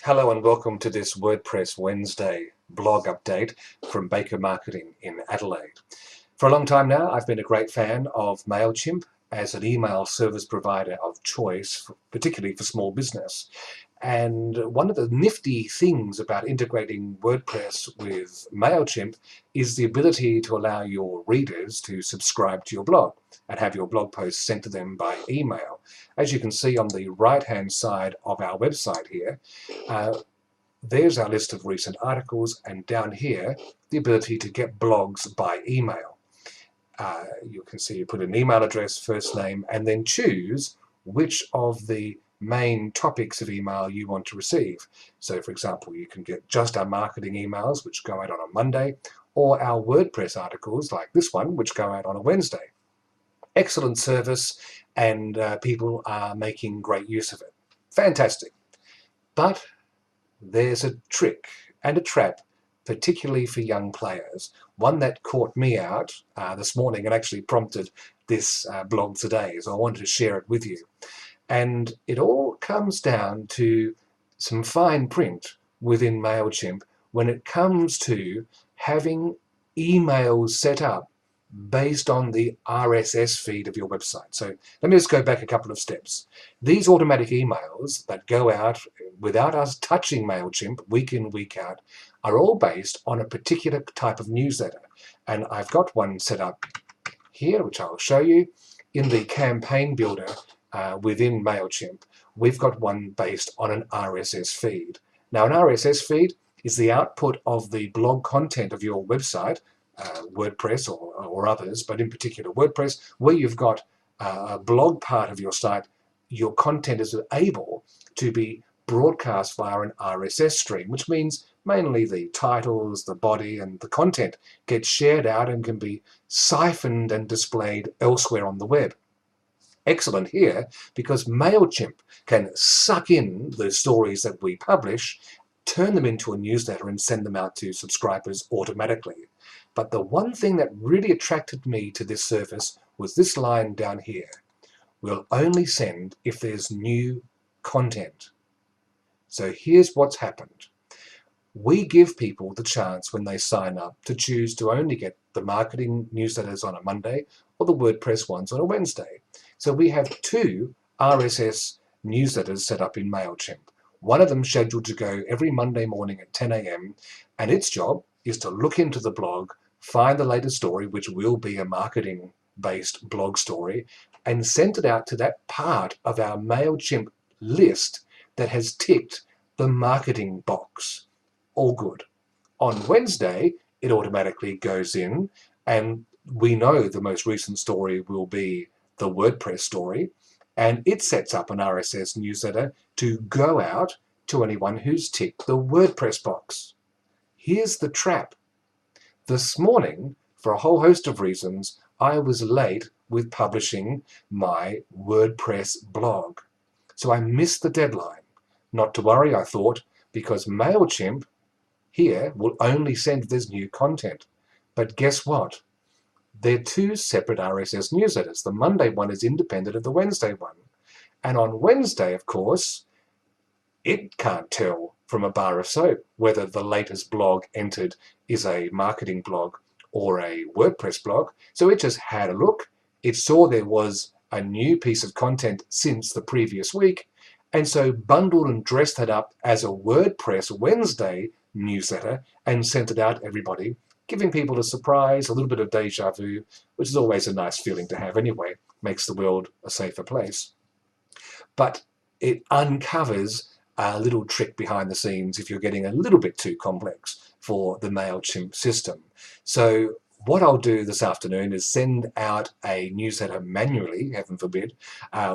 Hello and welcome to this WordPress Wednesday blog update from Baker Marketing in Adelaide. For a long time now, I've been a great fan of Mailchimp as an email service provider of choice, particularly for small business. And one of the nifty things about integrating WordPress with Mailchimp is the ability to allow your readers to subscribe to your blog and have your blog posts sent to them by email. As you can see on the right-hand side of our website here, there's our list of recent articles, and down here, the ability to get blogs by email. You can see you put an email address, first name, and then choose which of the main topics of email you want to receive. So for example, you can get just our marketing emails, which go out on a Monday, or our WordPress articles like this one, which go out on a Wednesday. Excellent service, and people are making great use of it. Fantastic. But there's a trick and a trap, particularly for young players. One that caught me out this morning and actually prompted this blog today, so I wanted to share it with you. And it all comes down to some fine print within Mailchimp when it comes to having emails set up based on the RSS feed of your website. So let me just go back a couple of steps. These automatic emails that go out without us touching Mailchimp week in, week out are all based on a particular type of newsletter. And I've got one set up here, which I'll show you. In the campaign builder within Mailchimp, we've got one based on an RSS feed. Now, an RSS feed is the output of the blog content of your website, WordPress or others, but in particular WordPress, where you've got a blog part of your site. Your content is able to be broadcast via an RSS stream, which means mainly the titles, the body, and the content get shared out and can be siphoned and displayed elsewhere on the web. Excellent here, because Mailchimp can suck in the stories that we publish, turn them into a newsletter, and send them out to subscribers automatically. But the one thing that really attracted me to this service was this line down here. We'll only send if there's new content. So here's what's happened. We give people the chance when they sign up to choose to only get the marketing newsletters on a Monday or the WordPress ones on a Wednesday. So we have two RSS newsletters set up in Mailchimp. One of them scheduled to go every Monday morning at 10 a.m. and its job is to look into the blog, find the latest story, which will be a marketing-based blog story, and send it out to that part of our Mailchimp list that has ticked the marketing box. All good. On Wednesday, it automatically goes in, and we know the most recent story will be the WordPress story, and it sets up an RSS newsletter to go out to anyone who's ticked the WordPress box. Here's the trap. This morning, for a whole host of reasons, I was late with publishing my WordPress blog. So I missed the deadline. Not to worry, I thought, because Mailchimp here will only send this new content. But guess what? They're two separate RSS newsletters. The Monday one is independent of the Wednesday one. And on Wednesday, of course, it can't tell from a bar of soap whether the latest blog entered is a marketing blog or a WordPress blog. So it just had a look. It saw there was a new piece of content since the previous week, and so bundled and dressed it up as a WordPress Wednesday newsletter and sent it out to everybody, giving people a surprise, a little bit of deja vu, which is always a nice feeling to have anyway. Makes the world a safer place. But it uncovers a little trick behind the scenes if you're getting a little bit too complex for the Mailchimp system. So what I'll do this afternoon is send out a newsletter manually, heaven forbid,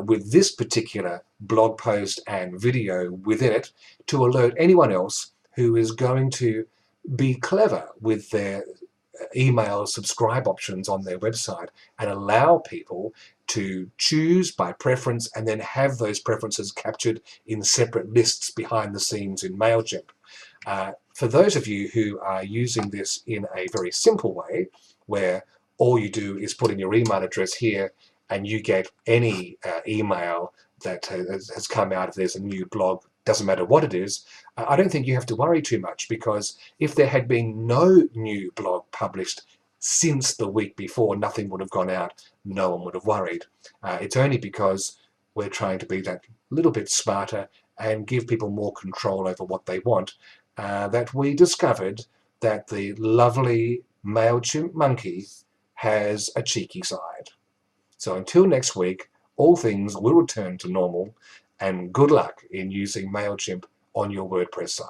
with this particular blog post and video within it to alert anyone else who is going to be clever with their email subscribe options on their website and allow people to choose by preference and then have those preferences captured in separate lists behind the scenes in Mailchimp. For those of you who are using this in a very simple way, where all you do is put in your email address here and you get any email that has come out if there's a new blog doesn't matter what it is, I don't think you have to worry too much, because if there had been no new blog published since the week before, nothing would have gone out, no one would have worried. It's only because we're trying to be that little bit smarter and give people more control over what they want that we discovered that the lovely Mailchimp monkey has a cheeky side. So until next week, all things will return to normal, and good luck in using Mailchimp on your WordPress site.